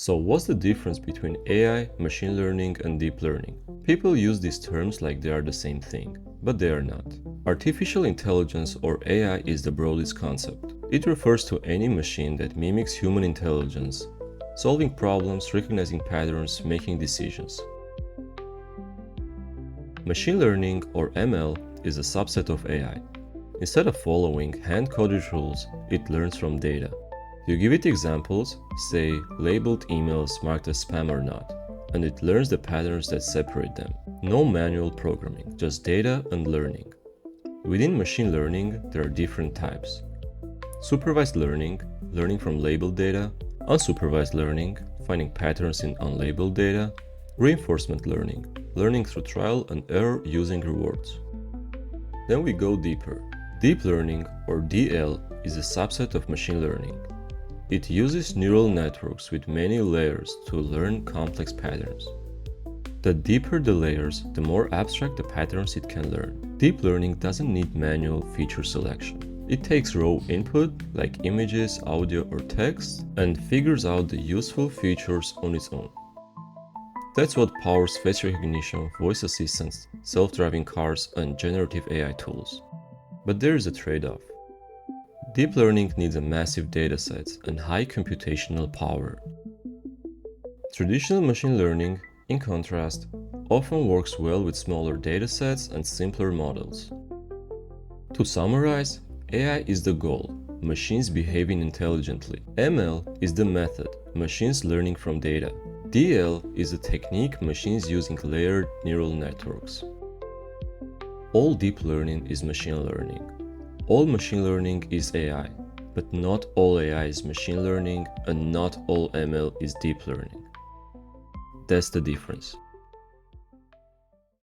So what's the difference between AI, machine learning, and deep learning? People use these terms like they are the same thing, but they are not. Artificial intelligence, or AI, is the broadest concept. It refers to any machine that mimics human intelligence, solving problems, recognizing patterns, making decisions. Machine learning, or ML, is a subset of AI. Instead of following hand-coded rules, it learns from data. You give it examples, say labeled emails marked as spam or not, and it learns the patterns that separate them. No manual programming, just data and learning. Within machine learning, there are different types. Supervised learning, learning from labeled data. Unsupervised learning, finding patterns in unlabeled data. Reinforcement learning, learning through trial and error using rewards. Then we go deeper. Deep learning, or DL, is a subset of machine learning. It uses neural networks with many layers to learn complex patterns. The deeper the layers, the more abstract the patterns it can learn. Deep learning doesn't need manual feature selection. It takes raw input, like images, audio, or text, and figures out the useful features on its own. That's what powers face recognition, voice assistants, self-driving cars, and generative AI tools. But there is a trade-off. Deep learning needs a massive datasets and high computational power. Traditional machine learning, in contrast, often works well with smaller datasets and simpler models. To summarize, AI is the goal, machines behaving intelligently. ML is the method, machines learning from data. DL is a technique, machines using layered neural networks. All deep learning is machine learning. All machine learning is AI, but not all AI is machine learning and not all ML is deep learning. That's the difference.